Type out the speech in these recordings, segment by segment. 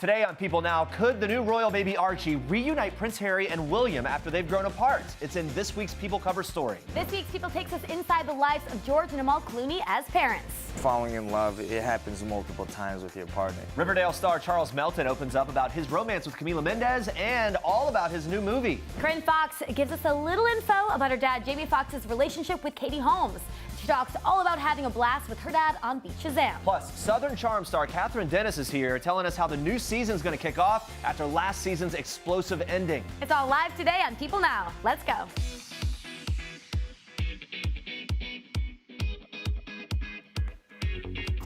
today on People Now, could the new royal baby Archie reunite Prince Harry and William after they've grown apart? It's in this week's People cover story. This week's People takes us inside the lives of George and Amal Clooney as parents. Falling in love, it happens multiple times with your partner. Riverdale star Charles Melton opens up about his romance with Camila Mendes and all about his new movie. Corinne Fox gives us a little info about her dad Jamie Foxx's relationship with Katie Holmes. She talks all about having a blast with her dad on Beach Shazam. Plus, Southern Charm star Kathryn Dennis is here telling us how the new season's going to kick off after last season's explosive ending. It's all live today on People Now. Let's go.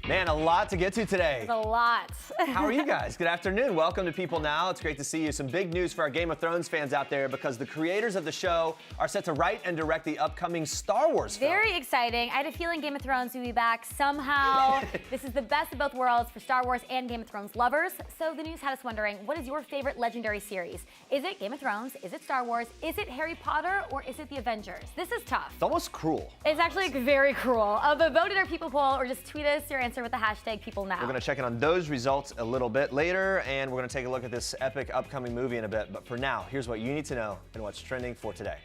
Man, a lot to get to today. It's a lot. How are you guys? Good afternoon. Welcome to People Now. It's great to see you. Some big news for our Game of Thrones fans out there because the creators of the show are set to write and direct the upcoming Star Wars film. Very exciting. I had a feeling Game of Thrones would be back somehow. This is the best of both worlds for Star Wars and Game of Thrones lovers. So the news had us wondering, what is your favorite legendary series? Is it Game of Thrones? Is it Star Wars? Is it Harry Potter? Or is it The Avengers? This is tough. It's almost cruel. It's actually very cruel. But vote in our People poll or just tweet us your answer with the hashtag PeopleNow. We're going to check in on those results a little bit later, and we're going to take a look at this epic upcoming movie in a bit. But for now, here's what you need to know and what's trending for today.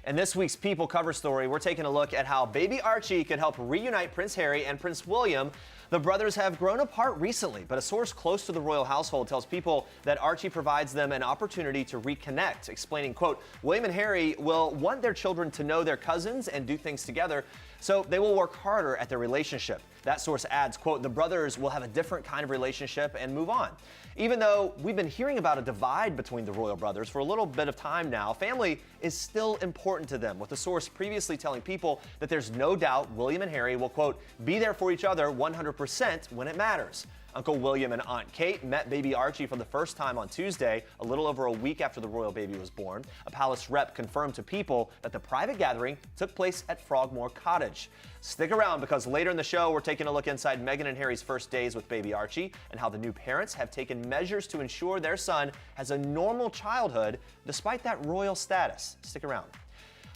In this week's People cover story, we're taking a look at how Baby Archie could help reunite Prince Harry and Prince William. The brothers have grown apart recently, but a source close to the royal household tells People that Archie provides them an opportunity to reconnect, explaining, quote, William and Harry will want their children to know their cousins and do things together, so they will work harder at their relationship. That source adds, quote, the brothers will have a different kind of relationship and move on. Even though we've been hearing about a divide between the royal brothers for a little bit of time now, family is still important to them, with the source previously telling People that there's no doubt William and Harry will, quote, be there for each other 100% when it matters. Uncle William and Aunt Kate met baby Archie for the first time on Tuesday, a little over a week after the royal baby was born. A palace rep confirmed to People that the private gathering took place at Frogmore Cottage. Stick around because later in the show, we're taking a look inside Meghan and Harry's first days with baby Archie and how the new parents have taken measures to ensure their son has a normal childhood despite that royal status. Stick around.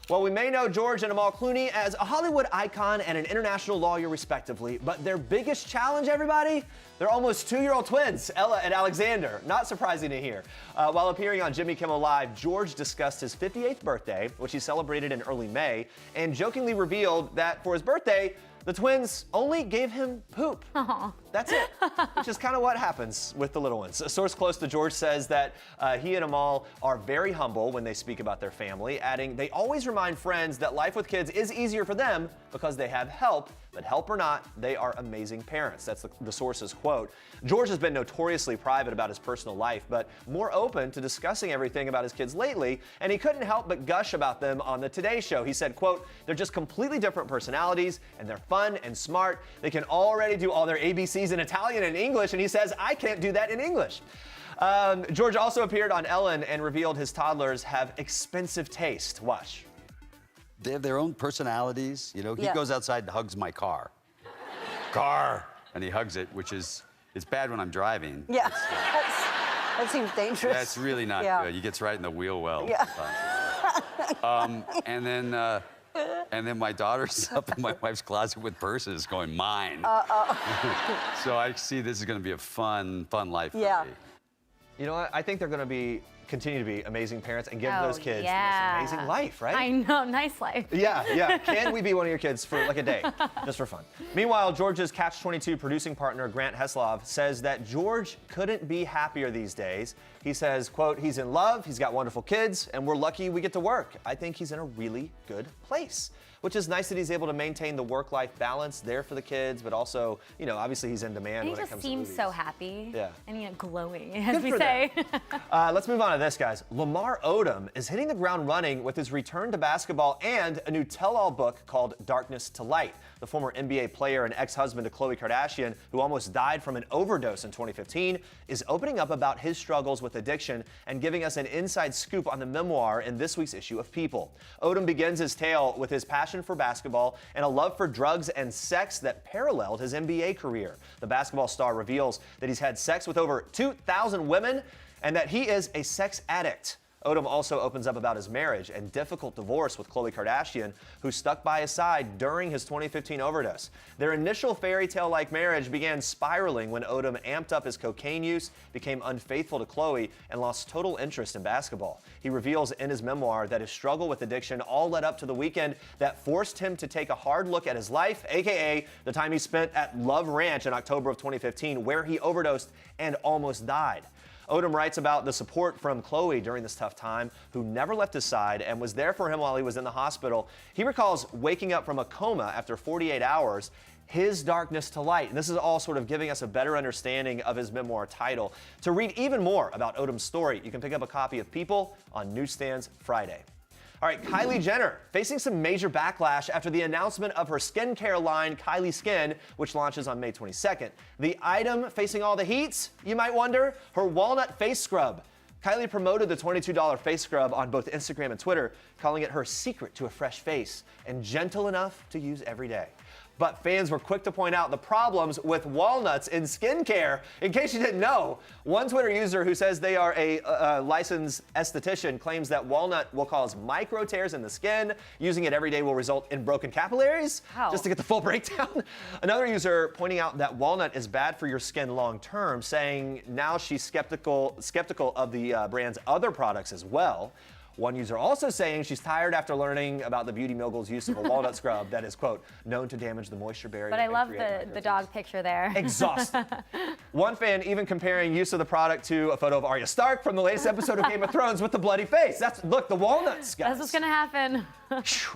Well, we may know George and Amal Clooney as a Hollywood icon and an international lawyer, respectively, but their biggest challenge, everybody? They're almost two-year-old twins, Ella and Alexander. Not surprising to hear. While appearing on Jimmy Kimmel Live, George discussed his 58th birthday, which he celebrated in early May, and jokingly revealed that for his birthday, the twins only gave him poop. Aww. That's it, which is kind of what happens with the little ones. A source close to George says that he and Amal are very humble when they speak about their family, adding they always remind friends that life with kids is easier for them because they have help, but help or not, they are amazing parents. That's the source's quote. George has been notoriously private about his personal life, but more open to discussing everything about his kids lately, and he couldn't help but gush about them on the Today Show. He said, quote, they're just completely different personalities, and they're fun and smart. They can already do all their ABCs in Italian and English, and he says, I can't do that in English. George also appeared on Ellen and revealed his toddlers have expensive taste. Watch. They have their own personalities. You know, he goes outside and hugs my car. And he hugs it, which is, it's bad when I'm driving. Yeah, that seems dangerous. That's really not good. He gets right in the wheel well. Yeah. And then my daughter's up in my wife's closet with purses going, mine. So I see this is going to be a fun life for me. You know what? I think they're going to continue to be amazing parents and give those kids this amazing life, right? I know, nice life. Yeah. Can we be one of your kids for like a day, just for fun? Meanwhile, George's Catch-22 producing partner, Grant Heslov, says that George couldn't be happier these days. He says, quote, he's in love, he's got wonderful kids, and we're lucky we get to work. I think he's in a really good place, which is nice that he's able to maintain the work-life balance there for the kids, but also, you know, obviously he's in demand when it comes to movies. He just seems so happy. Yeah. And, you know, glowing, as we say. Let's move on to this, guys. Lamar Odom is hitting the ground running with his return to basketball and a new tell-all book called Darkness to Light. The former NBA player and ex-husband to Khloé Kardashian, who almost died from an overdose in 2015, is opening up about his struggles with addiction and giving us an inside scoop on the memoir in this week's issue of People. Odom begins his tale with his passion for basketball and a love for drugs and sex that paralleled his NBA career. The basketball star reveals that he's had sex with over 2,000 women and that he is a sex addict. Odom also opens up about his marriage and difficult divorce with Khloé Kardashian, who stuck by his side during his 2015 overdose. Their initial fairy tale-like marriage began spiraling when Odom amped up his cocaine use, became unfaithful to Khloé, and lost total interest in basketball. He reveals in his memoir that his struggle with addiction all led up to the weekend that forced him to take a hard look at his life, aka the time he spent at Love Ranch in October of 2015, where he overdosed and almost died. Odom writes about the support from Khloé during this tough time, who never left his side and was there for him while he was in the hospital. He recalls waking up from a coma after 48 hours, his darkness to light. And this is all sort of giving us a better understanding of his memoir title. To read even more about Odom's story, you can pick up a copy of People on newsstands Friday. All right, Kylie Jenner facing some major backlash after the announcement of her skincare line, KYLIE Skin, which launches on May 22nd. The item facing all the heats, you might wonder, her walnut face scrub. Kylie promoted the $22 face scrub on both Instagram and Twitter, calling it her secret to a fresh face and gentle enough to use every day. But fans were quick to point out the problems with walnuts in skincare. In case you didn't know, one Twitter user who says they are a licensed esthetician claims that walnut will cause micro tears in the skin. Using it every day will result in broken capillaries. How? Just to get the full breakdown. Another user pointing out that walnut is bad for your skin long term, saying now she's skeptical of the brand's other products as well. One user also saying she's tired after learning about the beauty mogul's use of a walnut scrub that is, quote, known to damage the moisture barrier. But I and love create the dog picture there. Exhausted. One fan even comparing use of the product to a photo of Arya Stark from the latest episode of Game of Thrones with the bloody face. Look, the walnuts, guys. That's what's gonna happen.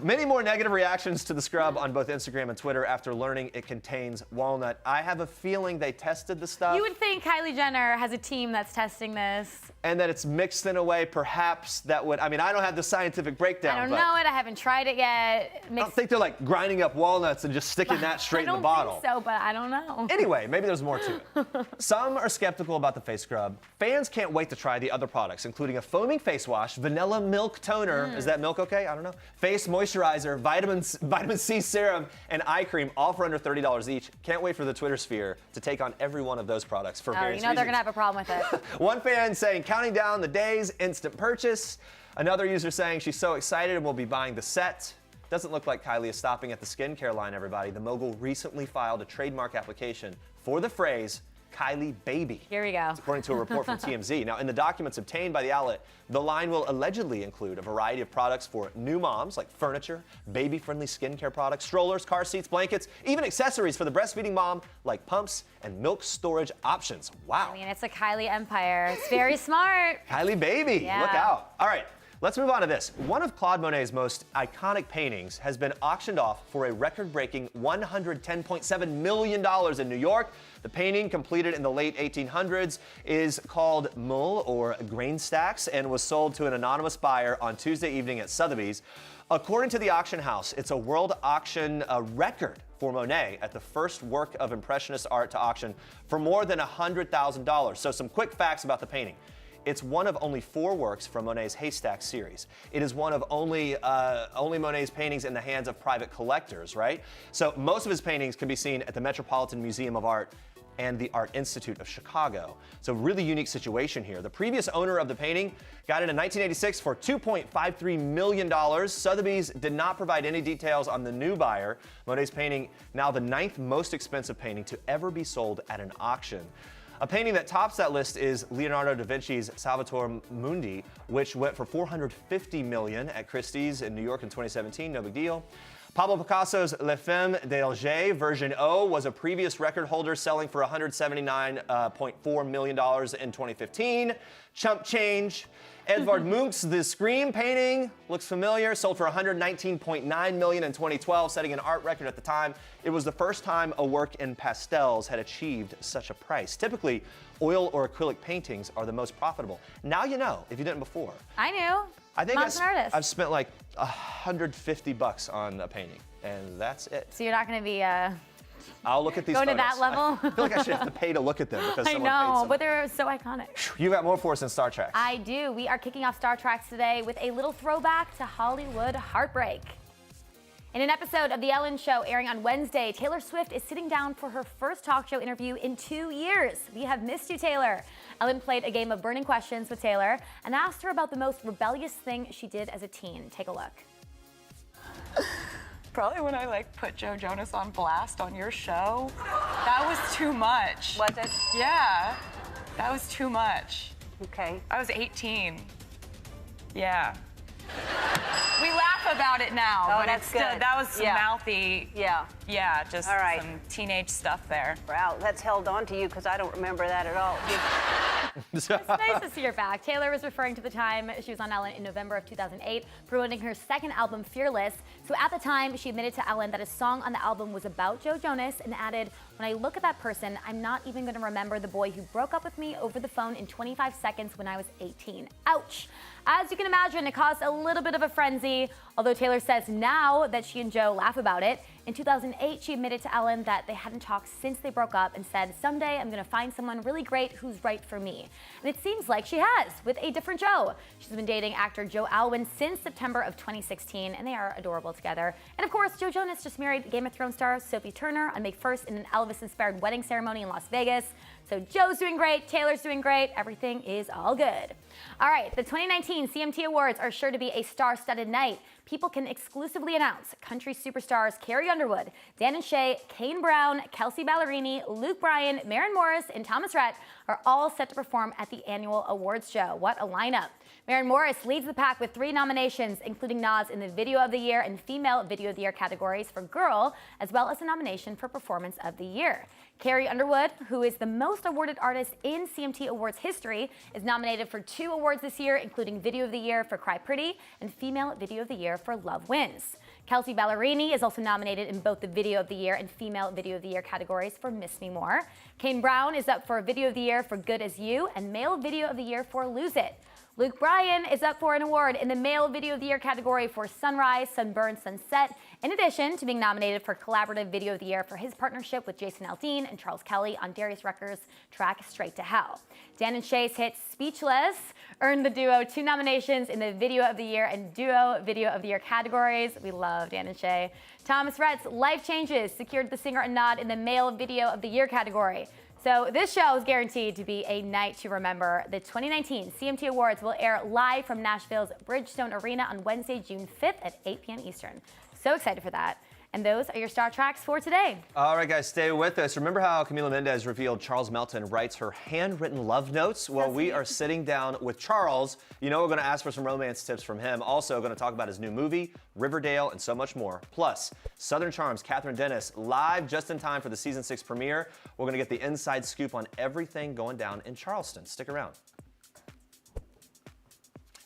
Many more negative reactions to the scrub on both Instagram and Twitter after learning it contains walnut. I have a feeling they tested the stuff. You would think Kylie Jenner has a team that's testing this. And that it's mixed in a way perhaps that would, I mean, I don't have the scientific breakdown. I don't know it. I haven't tried it yet. I don't think they're like grinding up walnuts and just sticking that straight in the bottle. I don't think so, but I don't know. Anyway, maybe there's more to it. Some are skeptical about the face scrub. Fans can't wait to try the other products, including a foaming face wash, vanilla milk toner. Is that milk okay? I don't know. Face moisturizer, vitamin C serum, and eye cream, all for under $30 each. Can't wait for the Twitter sphere to take on every one of those products for various reasons. They're gonna have a problem with it. One fan saying counting down the days, instant purchase. Another user saying she's so excited and will be buying the set. Doesn't look like Kylie is stopping at the skincare line, everybody. The mogul recently filed a trademark application for the phrase Kylie Baby. Here we go. According to a report from TMZ. Now, in the documents obtained by the outlet, the line will allegedly include a variety of products for new moms, like furniture, baby-friendly skincare products, strollers, car seats, blankets, even accessories for the breastfeeding mom, like pumps and milk storage options. Wow. I mean, it's a Kylie empire. It's very smart. Kylie Baby, Yeah. look out. All right. Let's move on to this. One of Claude Monet's most iconic paintings has been auctioned off for a record-breaking $110.7 million in New York. The painting, completed in the late 1800s, is called Mull, or Grain Stacks, and was sold to an anonymous buyer on Tuesday evening at Sotheby's. According to the auction house, it's a world auction record for Monet at the first work of Impressionist art to auction for more than $100,000. So some quick facts about the painting. It's one of only 4 works from Monet's Haystack series. It is one of only Monet's paintings in the hands of private collectors, right? So most of his paintings can be seen at the Metropolitan Museum of Art and the Art Institute of Chicago. So really unique situation here. The previous owner of the painting got it in 1986 for $2.53 million. Sotheby's did not provide any details on the new buyer. Monet's painting, now the 9th most expensive painting to ever be sold at an auction. A painting that tops that list is Leonardo da Vinci's Salvator Mundi, which went for $450 million at Christie's in New York in 2017, no big deal. Pablo Picasso's Les Femmes d'Alger version O was a previous record holder, selling for $179.4 million in 2015. Chump change. Edvard Munch's The Scream painting looks familiar, sold for $119.9 million in 2012, setting an art record at the time. It was the first time a work in pastels had achieved such a price. Typically, oil or acrylic paintings are the most profitable. Now you know, if you didn't before. I knew. I think Mom's an artist. I've spent like $150 on a painting, and that's it. So you're not going to be I'll look at these going to photos. that level? I feel like I should have to pay to look at them because I someone paid know, someone. but they're so iconic. You got more for us in Star Trek. I do. We are kicking off Star Trek today with a little throwback to Hollywood heartbreak. In an episode of The Ellen Show airing on Wednesday, Taylor Swift is sitting down for her first talk show interview in 2 years. We have missed you, Taylor. Ellen played a game of burning questions with Taylor and asked her about the most rebellious thing she did as a teen. Take a look. Probably when I put Joe Jonas on blast on your show. That was too much. Was it? Yeah, that was too much. Okay. I was 18. Yeah. We laugh about it now, Oh, but that's it's still, good. that was some Yeah. mouthy. Yeah. Yeah, just All right. some teenage stuff there. Wow, that's held on to you because I don't remember that at all. It's nice to see her back. Taylor was referring to the time she was on Ellen in November of 2008, promoting her second album, Fearless. So at the time, she admitted to Ellen that a song on the album was about Joe Jonas and added, "When I look at that person, I'm not even going to remember the boy who broke up with me over the phone in 25 seconds when I was 18. Ouch. As you can imagine, it caused a little bit of a frenzy, although Taylor says now that she and Joe laugh about it. In 2008, she admitted to Ellen that they hadn't talked since they broke up and said, "Someday I'm going to find someone really great who's right for me." And it seems like she has, with a different Joe. She's been dating actor Joe Alwyn since September of 2016, and they are adorable together. And of course, Joe Jonas just married Game of Thrones star Sophie Turner on May 1st in an Elvis-inspired wedding ceremony in Las Vegas. So Joe's doing great, Taylor's doing great, everything is all good. All right, the 2019 CMT Awards are sure to be a star-studded night. People can exclusively announce country superstars Carrie Underwood, Dan and Shay, Kane Brown, Kelsey Ballerini, Luke Bryan, Maren Morris, and Thomas Rhett are all set to perform at the annual awards show. What a lineup. Maren Morris leads the pack with 3 nominations, including nods in the Video of the Year and Female Video of the Year categories for Girl, as well as a nomination for Performance of the Year. Carrie Underwood, who is the most awarded artist in CMT Awards history, is nominated for 2 awards this year, including Video of the Year for Cry Pretty and Female Video of the Year for Love Wins. Kelsey Ballerini is also nominated in both the Video of the Year and Female Video of the Year categories for Miss Me More. Kane Brown is up for Video of the Year for Good As You and Male Video of the Year for Lose It. Luke Bryan is up for an award in the Male Video of the Year category for Sunrise, Sunburn, Sunset, in addition to being nominated for Collaborative Video of the Year for his partnership with Jason Aldean and Charles Kelly on Darius Rucker's track Straight to Hell. Dan and Shay's hit Speechless earned the duo 2 nominations in the Video of the Year and Duo Video of the Year categories. We love Dan and Shay. Thomas Rhett's Life Changes secured the singer a nod in the Male Video of the Year category. So this show is guaranteed to be a night to remember. The 2019 CMT Awards will air live from Nashville's Bridgestone Arena on Wednesday, June 5th at 8 p.m. Eastern. So excited for that. And those are your star tracks for today. All right, guys, stay with us. Remember how Camila Mendez revealed Charles Melton writes her handwritten love notes? Well, we are sitting down with Charles. You know, we're going to ask for some romance tips from him. Also, going to talk about his new movie, Riverdale, and so much more. Plus, Southern Charm's Kathryn Dennis live just in time for the season 6 premiere. We're going to get the inside scoop on everything going down in Charleston. Stick around.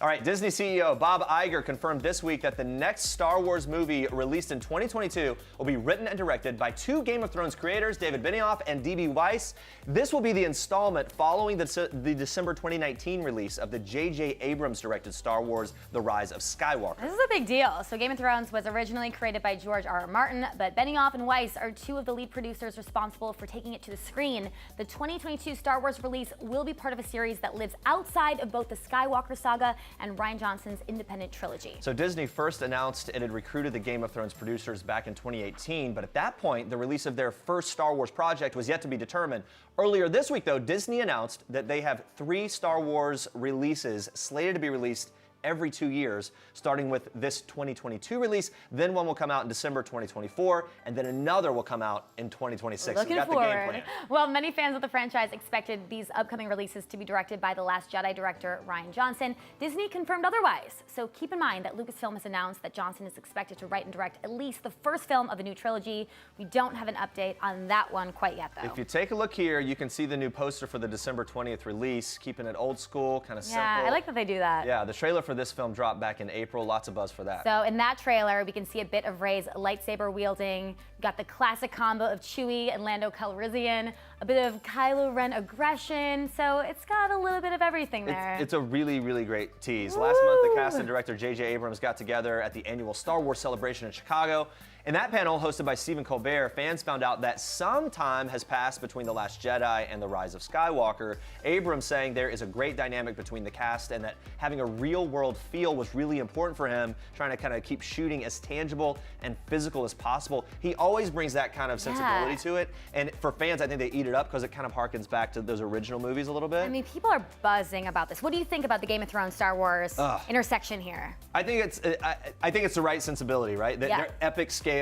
All right, Disney CEO Bob Iger confirmed this week that the next Star Wars movie released in 2022 will be written and directed by 2 Game of Thrones creators, David Benioff and D.B. Weiss. This will be the installment following the December 2019 release of the J.J. Abrams-directed Star Wars The Rise of Skywalker. This is a big deal. So Game of Thrones was originally created by George R.R. Martin, but Benioff and Weiss are 2 of the lead producers responsible for taking it to the screen. The 2022 Star Wars release will be part of a series that lives outside of both the Skywalker saga and Rian Johnson's independent trilogy. So Disney first announced it had recruited the Game of Thrones producers back in 2018, but at that point, the release of their first Star Wars project was yet to be determined. Earlier this week, though, Disney announced that they have 3 Star Wars releases slated to be released every 2 years, starting with this 2022 release. Then one will come out in December 2024, and then another will come out in 2026. Looking We got forward. the game plan. Well, many fans of the franchise expected these upcoming releases to be directed by The Last Jedi director Rian Johnson. Disney confirmed otherwise. So keep in mind that Lucasfilm has announced that Johnson is expected to write and direct at least the first film of the new trilogy. We don't have an update on that one quite yet, though. If you take a look here, you can see the new poster for the December 20th release, keeping it old school, kind of simple. Yeah, I like that they do that. Yeah, the trailer for this film dropped back in April. Lots of buzz for that. So in that trailer, we can see a bit of Rey's lightsaber wielding. We got the classic combo of Chewie and Lando Calrissian, a bit of Kylo Ren aggression. So it's got a little bit of everything there. It's a really, really great tease. Last month, the cast and director J.J. Abrams got together at the annual Star Wars celebration in Chicago, In that panel, hosted by Stephen Colbert, fans found out that some time has passed between The Last Jedi and The Rise of Skywalker. Abrams saying there is a great dynamic between the cast and that having a real-world feel was really important for him, trying to kind of keep shooting as tangible and physical as possible. He always brings that kind of sensibility to it, and for fans, I think they eat it up because it kind of harkens back to those original movies a little bit. I mean, people are buzzing about this. What do you think about the Game of Thrones, Star Wars intersection here? I think it's the right sensibility, right? They're epic scale,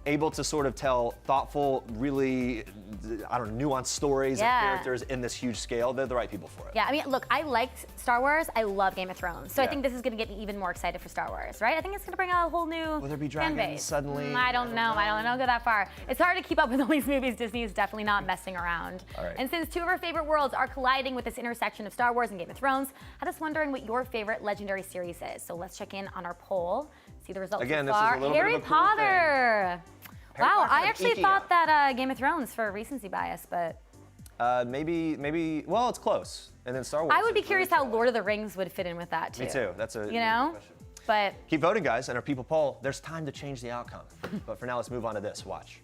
able to sort of tell thoughtful, really, nuanced stories of characters in this huge scale. They're the right people for it. Yeah, I mean, look, I liked Star Wars. I love Game of Thrones. So I think this is going to get me even more excited for Star Wars, right? I think it's going to bring out a whole new Will there be fan dragons base. suddenly? I don't know. I don't go that far. It's hard to keep up with all these movies. Disney is definitely not messing around. All right. And since two of our favorite worlds are colliding with this intersection of Star Wars and Game of Thrones, I was wondering what your favorite legendary series is. So let's check in on our poll, see the results Again, so this is far. a little Harry bit of a cool Potter. Harry Wow, Potter I kind of actually eking thought out. that Game of Thrones for recency bias, but Maybe, well, it's close. And then Star Wars. I would be is curious really how Lord of the Rings would fit in with that too. Me too. That's a You really know? good question. But Keep voting, guys, and our people poll. There's time to change the outcome. But for now, let's move on to this. Watch.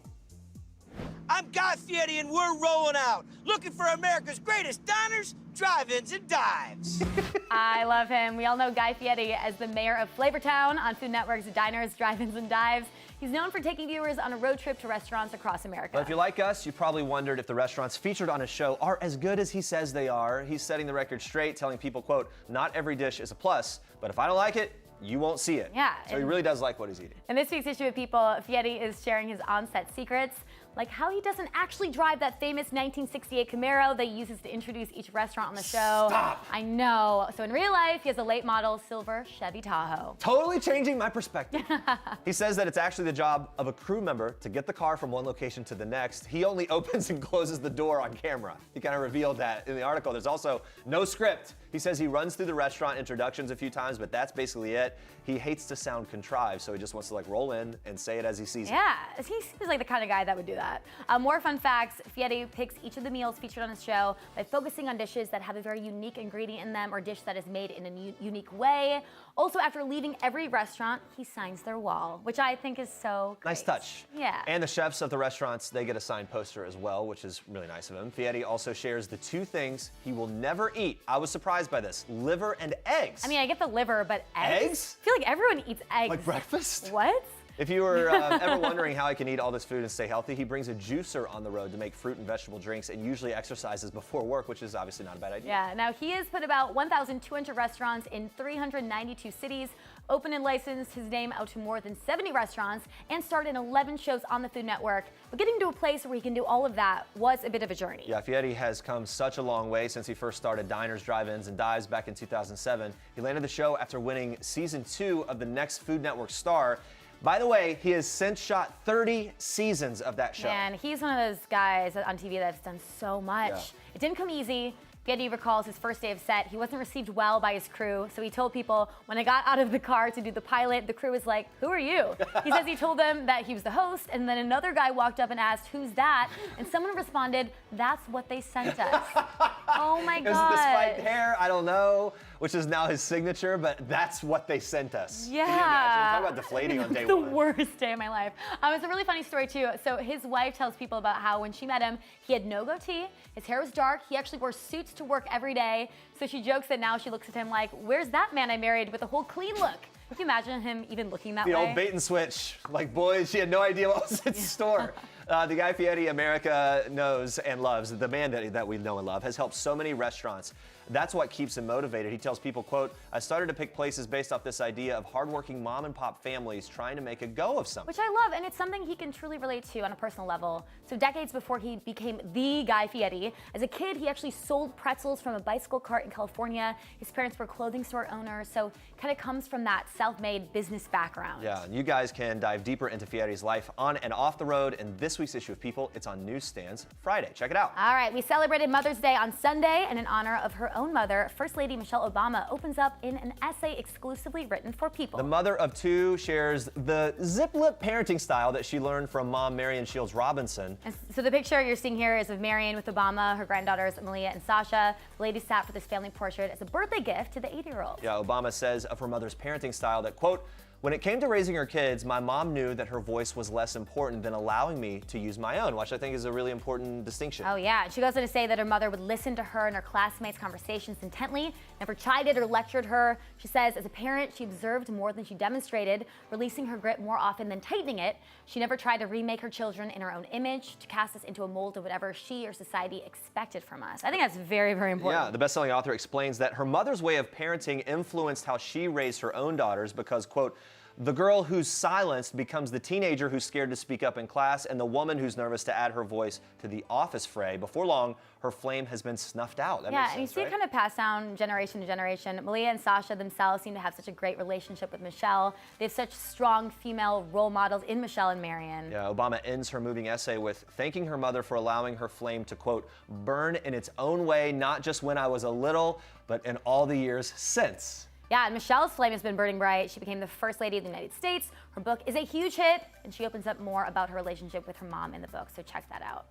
I'm Guy Fieri, and we're rolling out, looking for America's greatest diners, drive-ins, and dives. I love him. We all know Guy Fieri as the mayor of Flavortown on Food Network's Diners, Drive-Ins, and Dives. He's known for taking viewers on a road trip to restaurants across America. But if you're like us, you probably wondered if the restaurants featured on his show are as good as he says they are. He's setting the record straight, telling people, quote, not every dish is a plus, but if I don't like it, you won't see it. Yeah, So he really does like what he's eating. In this week's issue of People, Fieri is sharing his on-set secrets, like how he doesn't actually drive that famous 1968 Camaro that he uses to introduce each restaurant on the show. Stop. I know. So in real life, he has a late model silver Chevy Tahoe. Totally changing my perspective. He says that it's actually the job of a crew member to get the car from one location to the next. He only opens and closes the door on camera. He kind of revealed that in the article. There's also no script. He says he runs through the restaurant introductions a few times, but that's basically it. He hates to sound contrived, so he just wants to like roll in and say it as he sees it. Yeah, he seems like the kind of guy that would do that. More fun facts, Fieri picks each of the meals featured on his show by focusing on dishes that have a very unique ingredient in them or dish that is made in a unique way. Also, after leaving every restaurant, he signs their wall, which I think is so great. Nice touch. Yeah. And the chefs of the restaurants, they get a signed poster as well, which is really nice of him. Fieri also shares the two things he will never eat. I was surprised by this, liver and eggs. I mean, I get the liver, but eggs? Eggs? I feel like everyone eats eggs. Like breakfast? What? If you were ever wondering how I can eat all this food and stay healthy, he brings a juicer on the road to make fruit and vegetable drinks and usually exercises before work, which is obviously not a bad idea. Yeah, now he has put about 1,200 restaurants in 392 cities, opened and licensed his name out to more than 70 restaurants, and started 11 shows on the Food Network. But getting to a place where he can do all of that was a bit of a journey. Yeah, Fieri has come such a long way since he first started Diners, Drive-Ins, and Dives back in 2007. He landed the show after winning season 2 of the next Food Network star. By the way, he has since shot 30 seasons of that show. And he's one of those guys on TV that's done so much. Yeah. It didn't come easy. Fieri recalls his first day of set. He wasn't received well by his crew, so he told people, when I got out of the car to do the pilot, the crew was like, who are you? He says he told them that he was the host, and then another guy walked up and asked, who's that? And someone responded, that's what they sent us. Oh my Is it the God. spiked hair? I don't know, which is now his signature, but that's what they sent us. Yeah. Can you imagine? Talk about deflating on day the one. worst day of my life. It's a really funny story too. So his wife tells people about how when she met him, he had no goatee, his hair was dark, he actually wore suits to work every day. So she jokes that now she looks at him like, where's that man I married with a whole clean look? Can you imagine him even looking that The way? old bait and switch. Like, boys, she had no idea what was in store. The Guy Fieri America knows and loves, the man that we know and love, has helped so many restaurants. That's what keeps him motivated. He tells people, quote, I started to pick places based off this idea of hardworking mom and pop families trying to make a go of something. Which I love, and it's something he can truly relate to on a personal level. So decades before he became the Guy Fieri, as a kid, he actually sold pretzels from a bicycle cart in California. His parents were clothing store owners, so kind of comes from that self-made business background. Yeah, and you guys can dive deeper into Fieri's life on and off the road in this week's issue of People. It's on newsstands Friday. Check it out. All right, we celebrated Mother's Day on Sunday, and in honor of her own mother, First Lady Michelle Obama opens up in an essay exclusively written for People. The mother of two shares the zip-lip parenting style that she learned from mom Marion Shields Robinson. And so the picture you're seeing here is of Marion with Obama, her granddaughters Malia and Sasha. The lady sat for this family portrait as a birthday gift to the 80-year-old. Yeah, Obama says of her mother's parenting style that, quote, When it came to raising her kids, my mom knew that her voice was less important than allowing me to use my own, which I think is a really important distinction. Oh yeah, she goes on to say that her mother would listen to her and her classmates' conversations intently, never chided or lectured her. She says as a parent, she observed more than she demonstrated, releasing her grip more often than tightening it. She never tried to remake her children in her own image, to cast us into a mold of whatever she or society expected from us. I think that's very, very important. Yeah, the best-selling author explains that her mother's way of parenting influenced how she raised her own daughters because, quote, the girl who's silenced becomes the teenager who's scared to speak up in class and the woman who's nervous to add her voice to the office fray. Before long, her flame has been snuffed out. That yeah, makes and you sense, see right? it kind of pass down generation to generation. Malia and Sasha themselves seem to have such a great relationship with Michelle. They have such strong female role models in Michelle and Maren. Yeah, Obama ends her moving essay with thanking her mother for allowing her flame to, quote, burn in its own way, not just when I was a little, but in all the years since. Yeah, and Michelle's flame has been burning bright. She became the first lady of the United States. Her book is a huge hit, and she opens up more about her relationship with her mom in the book, so check that out.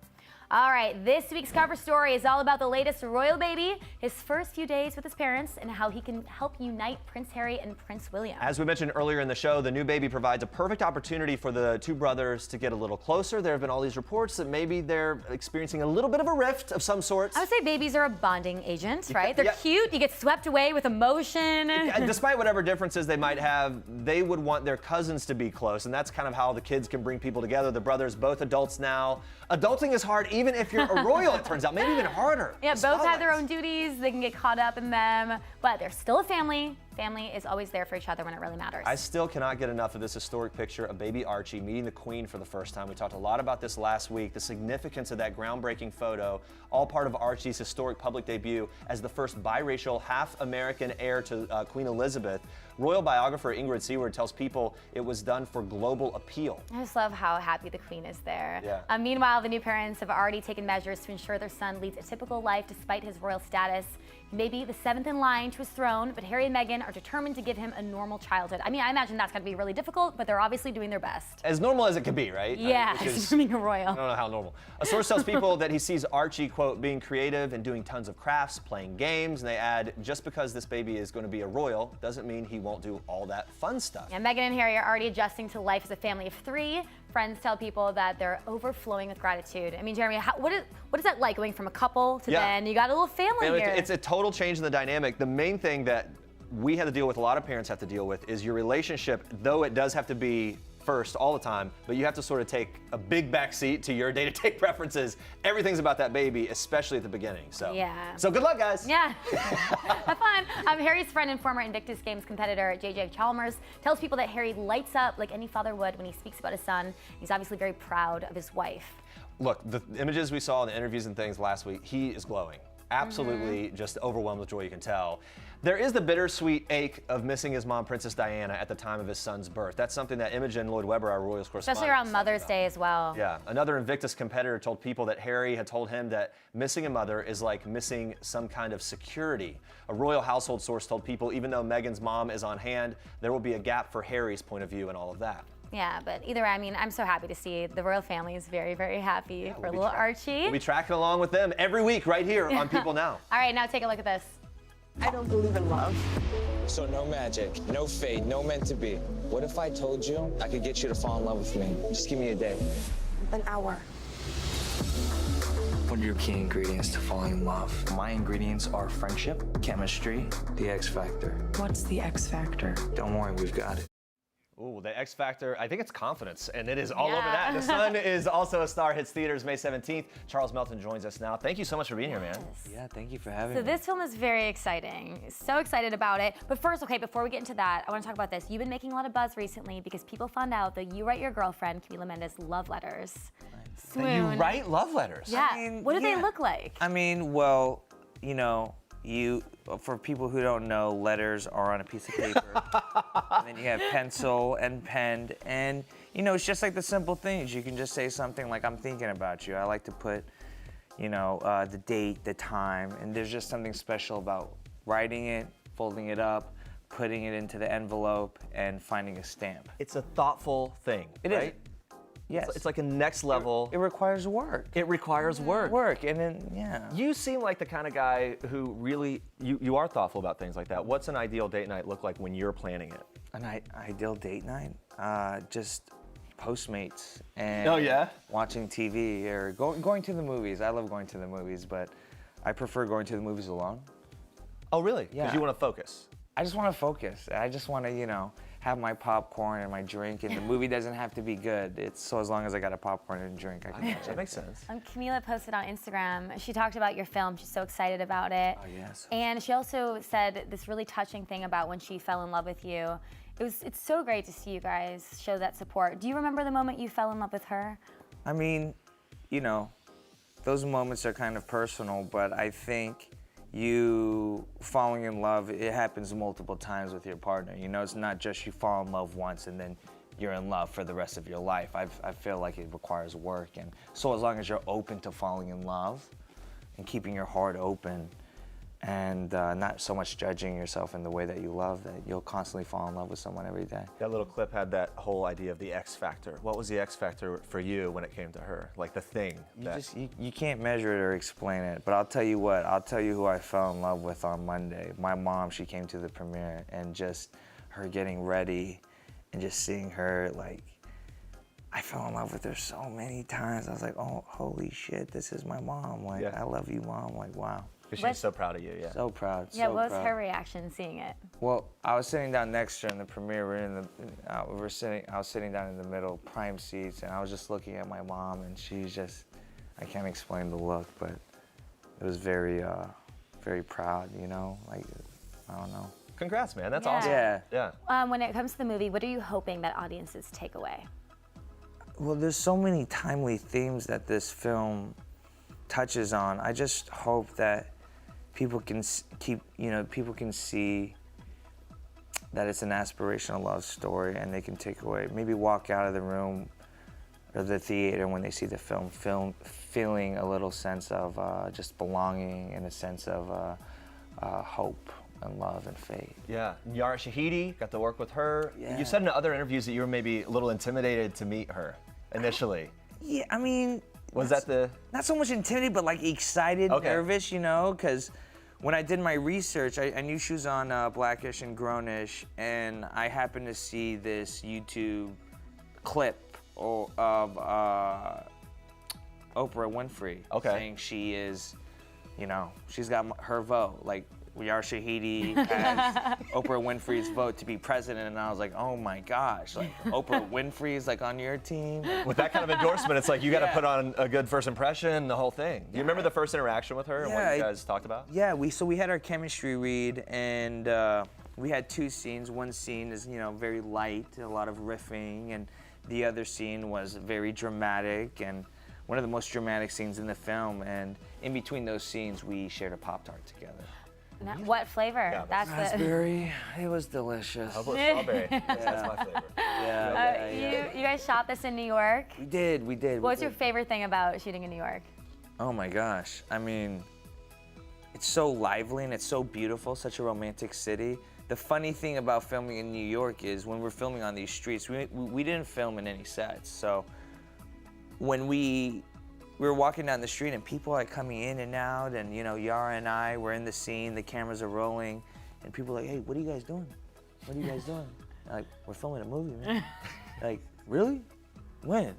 All right, this week's cover story is all about the latest royal baby, his first few days with his parents, and how he can help unite Prince Harry and Prince William. As we mentioned earlier in the show, the new baby provides a perfect opportunity for the two brothers to get a little closer. There have been all these reports that maybe they're experiencing a little bit of a rift of some sort. I would say babies are a bonding agent, right? They're yeah. cute, you get swept away with emotion. Despite whatever differences they might have, they would want their cousins to be close, and that's kind of how the kids can bring people together. The brothers, both adults now. Adulting is hard even if you're a royal, it turns out. Maybe even harder. Yeah, The both have their own spotlights. duties. They can get caught up in them, but they're still a family. Family is always there for each other when it really matters. I still cannot get enough of this historic picture of baby Archie meeting the Queen for the first time. We talked a lot about this last week, the significance of that groundbreaking photo, all part of Archie's historic public debut as the first biracial, half-American heir to Queen Elizabeth. Royal biographer Ingrid Seward tells People it was done for global appeal. I just love how happy the Queen is there. Yeah. Meanwhile, the new parents have already taken measures to ensure their son leads a typical life despite his royal status. He may be the seventh in line to his throne, but Harry and Meghan are determined to give him a normal childhood. I mean, I imagine that's going to be really difficult, but they're obviously doing their best. As normal as it could be, right? Yeah, Which is- being a royal. I don't know how normal. A source tells People that he sees Archie, quote, being creative and doing tons of crafts, playing games, and they add, just because this baby is going to be a royal doesn't mean he won't do all that fun stuff. Yeah, Meghan and Harry are already adjusting to life as a family of three. Friends tell People that they're overflowing with gratitude. I mean, Jeremy, what is that like going from a couple to then you got a little family here? It's a total change in the dynamic. The main thing that we had to deal with, a lot of parents have to deal with, is your relationship, though it does have to be first all the time, but you have to sort of take a big back seat to your day-to-day preferences. Everything's about that baby, especially at the beginning. So, Yeah. So good luck, guys. Yeah, have fun. Harry's friend and former Invictus Games competitor, JJ Chalmers, tells People that Harry lights up like any father would when he speaks about his son. He's obviously very proud of his wife. Look, the images we saw in the interviews and things last week, he is glowing. Absolutely just overwhelmed with joy, you can tell. There is the bittersweet ache of missing his mom, Princess Diana, at the time of his son's birth. That's something that Imogen Lloyd-Webber, our Royals correspondent, Especially around talked Mother's about. Day as well. Yeah, another Invictus competitor told People that Harry had told him that missing a mother is like missing some kind of security. A royal household source told People even though Meghan's mom is on hand, there will be a gap for Harry's point of view and all of that. Yeah, but either way, I mean, I'm so happy to see the royal family is very, very happy for little Archie. We'll be tracking along with them every week right here on People Now. All right, now take a look at this. I don't believe in love. So no magic, no fate, no meant to be. What if I told you I could get you to fall in love with me? Just give me a day. An hour. What are your key ingredients to falling in love? My ingredients are friendship, chemistry, the X factor. What's the X factor? Don't worry, we've got it. Ooh, the X Factor, I think it's confidence, and it is all over that. The Sun is also a star, hits theaters May 17th. Charles Melton joins us now. Thank you so much for being here, man. Yeah, thank you for having So me. this film is very exciting. So excited about it. But first, okay, before we get into that, I want to talk about this. You've been making a lot of buzz recently because people found out that you write your girlfriend, Camila Mendes, love letters. That you write love letters. Yeah. I mean, What do yeah. they look like? I mean, well, you know, for people who don't know, letters are on a piece of paper. And then you have pencil and pen. And, you know, it's just like the simple things. You can just say something like, I'm thinking about you. I like to put, you know, the date, the time. And there's just something special about writing it, folding it up, putting it into the envelope, and finding a stamp. It's a thoughtful thing, It is. right? Yes. It's like a next level. It requires work. It requires work. Work, and then, yeah. You seem like the kind of guy who really, you are thoughtful about things like that. What's an ideal date night look like when you're planning it? An ideal date night? Just Postmates and Oh, yeah? watching TV or going to the movies. I love going to the movies, but I prefer going to the movies alone. Oh, really? Because Yeah. you want to focus. I just want to focus. I just want to, you know, have my popcorn and my drink, and the movie doesn't have to be good. It's so as long as I got a popcorn and a drink, I can watch That it. makes sense. Camila posted on Instagram, she talked about your film. She's so excited about it. Oh, yes. And she also said this really touching thing about when she fell in love with you. It's so great to see you guys show that support. Do you remember the moment you fell in love with her? I mean, you know, those moments are kind of personal, but I think you falling in love, it happens multiple times with your partner. You know, it's not just you fall in love once and then you're in love for the rest of your life. I feel like it requires work. And so as long as you're open to falling in love and keeping your heart open and not so much judging yourself in the way that you love, that you'll constantly fall in love with someone every day. That little clip had that whole idea of the X factor. What was the X factor for you when it came to her? Like the thing. You can't measure it or explain it, but I'll tell you what, I'll tell you who I fell in love with on Monday. My mom, she came to the premiere, and just her getting ready and just seeing her, like, I fell in love with her so many times. I was like, oh, holy shit, this is my mom. Like, Yeah. I love you, Mom. Like, wow. Because she's so proud of you, yeah. So proud, Yeah, so what was proud. her reaction seeing it? Well, I was sitting down next to her in the premiere. I was sitting down in the middle, prime seats, and I was just looking at my mom, and she's just, I can't explain the look, but it was very, very proud, you know? Like, I don't know. Congrats, man. That's Yeah. awesome. Yeah. When it comes to the movie, what are you hoping that audiences take away? Well, there's so many timely themes that this film touches on. I just hope that people can people can see that it's an aspirational love story, and they can take away, maybe walk out of the room or the theater when they see the film feeling a little sense of just belonging and a sense of hope and love and faith. Yeah. Yara Shahidi, got to work with her. Yeah. You said in other interviews that you were maybe a little intimidated to meet her initially. Yeah, I mean, Was that the... not so much intimidated, but like excited, Okay. nervous, you know, because when I did my research, I knew she was on Blackish and Grownish, and I happened to see this YouTube clip of Oprah Winfrey saying she is, you know, she's got her vote. Like, Yara Shahidi has Oprah Winfrey's vote to be president, and I was like, oh my gosh, like Oprah Winfrey is like on your team. With that kind of endorsement, it's like you got to put on a good first impression, the whole thing. Do you remember the first interaction with her and what you guys talked about? Yeah, we had our chemistry read, and we had two scenes. One scene is, you know, very light, a lot of riffing, and the other scene was very dramatic, and one of the most dramatic scenes in the film. And in between those scenes, we shared a Pop-Tart together. What flavor? Yeah, That's Raspberry. It was delicious. How about strawberry? That's my flavor. You guys shot this in New York. We did. What's your favorite thing about shooting in New York? Oh my gosh. I mean, it's so lively and it's so beautiful, such a romantic city. The funny thing about filming in New York is when we're filming on these streets, we didn't film in any sets. So when we were walking down the street and people are coming in and out, and you know, Yara and I were in the scene, the cameras are rolling, and people are like, hey, what are you guys doing? What are you guys doing? Like, we're filming a movie, man. Like, really? When?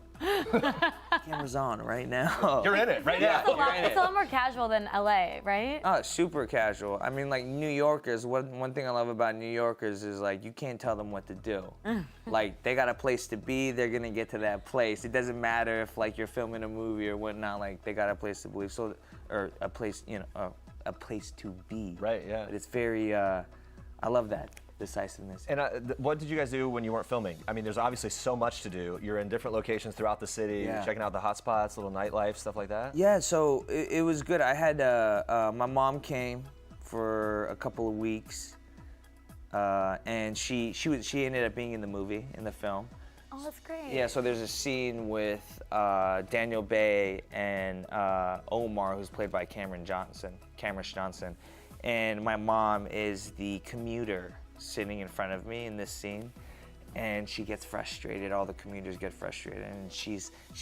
Camera's on right now. You're in it right now. It's a lot more casual than LA, right? Oh, super casual. I mean, like New Yorkers, one thing I love about New Yorkers is like you can't tell them what to do. Like they got a place to be, they're gonna get to that place. It doesn't matter if like you're filming a movie or whatnot, like they got a place to believe. So, or a place, you know, a place to be. Right, yeah. But it's very, I love that decisiveness. And what did you guys do when you weren't filming? I mean, there's obviously so much to do. You're in different locations throughout the city, checking out the hot spots, little nightlife, stuff like that. Yeah, so it was good. I had, my mom came for a couple of weeks, and she ended up being in the movie, in the film. Oh, that's great. Yeah, so there's a scene with Daniel Bay and Omar, who's played by Cameron Johnson. And my mom is the commuter sitting in front of me in this scene. and she gets frustrated. All the commuters get frustrated, and she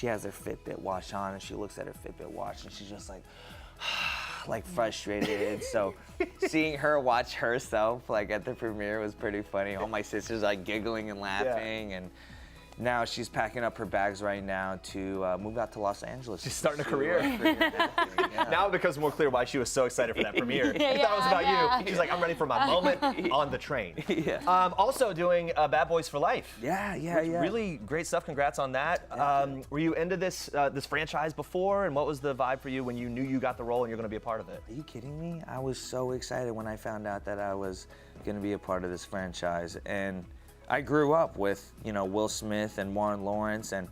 has her Fitbit watch on, and she looks at her Fitbit watch, and she's just like frustrated. So seeing her watch herself like at the premiere was pretty funny. All my sisters like giggling and laughing, and now she's packing up her bags right now to move out to Los Angeles. She's starting a career. Now it becomes more clear why she was so excited for that premiere. She thought it was about you. She's like, I'm ready for my moment on the train. Also doing Bad Boys for Life. Yeah. Really great stuff. Congrats on that. Were you into this franchise before, and what was the vibe for you when you knew you got the role and you're going to be a part of it? Are you kidding me? I was so excited when I found out that I was going to be a part of this franchise, and I grew up with, Will Smith and Warren Lawrence, and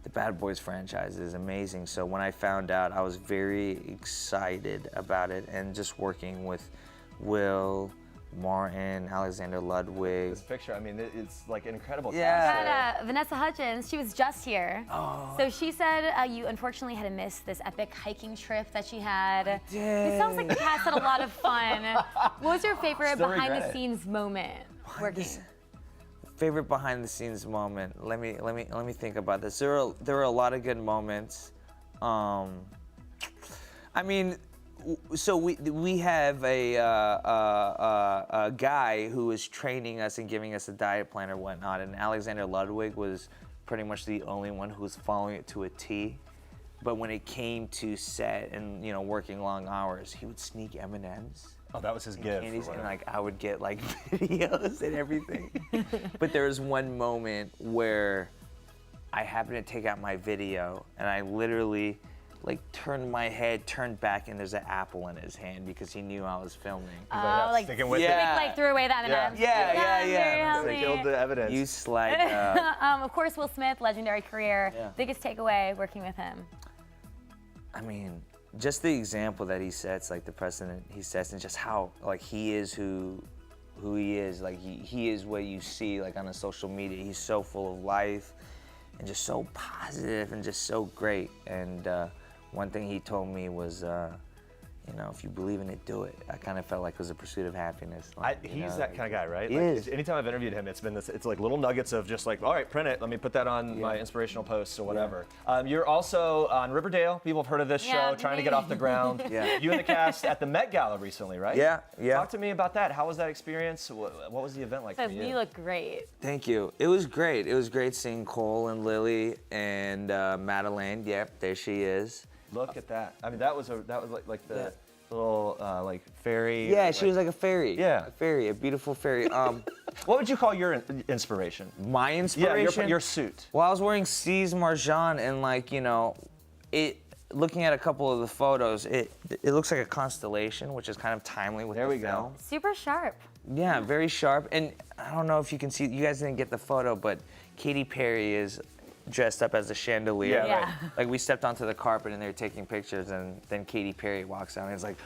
the Bad Boys franchise is amazing. So when I found out, I was very excited about it, and just working with Will, Martin, Alexander Ludwig. This picture, I mean, it's like an incredible Yeah. Vanessa Hudgens, she was just here. Oh. So she said you unfortunately had to miss this epic hiking trip that she had. I did. It sounds like the cast had a lot of fun. What was your favorite Still behind-the-sceene moment working? Favorite behind-the-scenes moment. Let me think about this. There were a lot of good moments. I mean, so we have a guy who is training us and giving us a diet plan or whatnot, and Alexander Ludwig was pretty much the only one who was following it to a T. But when it came to set and working long hours, he would sneak M&Ms. Oh, that was his gift. Candies, and I would get videos and everything. But there was one moment where I happened to take out my video, and I literally turned my head, turned back, and there's an apple in his hand because he knew I was filming. Sticking with it. Threw away that M&M. Yeah. They killed the evidence. You slide. Of course, Will Smith, legendary career. Biggest takeaway working with him? I mean, just the example that he sets, the precedent he sets, and just how he is who he is. He is what you see on the social media. He's so full of life and just so positive and just so great. And one thing he told me was, if you believe in it, do it. I kind of felt like it was a pursuit of happiness. He's that kind of guy, right? He is. Anytime I've interviewed him, it's been this. It's like little nuggets of just all right, print it. Let me put that on my inspirational posts or whatever. You're also on Riverdale. People have heard of this show, trying to get off the ground. You and the cast at the Met Gala recently, right? Yeah. Talk to me about that. How was that experience? What was the event like for you? You look great. Thank you. It was great. It was great seeing Cole and Lily and Madeline. Yep, there she is. Look at that. I mean, that was like the little fairy. Yeah, she was like a fairy. Yeah. A fairy, a beautiful fairy. What would you call your inspiration? My inspiration? Yeah, your suit. Well, I was wearing C's Marjan, and looking at a couple of the photos, it looks like a constellation, which is kind of timely with the film. Super sharp. Yeah, very sharp. And I don't know if you can see, you guys didn't get the photo, but Katy Perry is dressed up as a chandelier. Yeah. We stepped onto the carpet and they were taking pictures, and then Katy Perry walks out and it's like,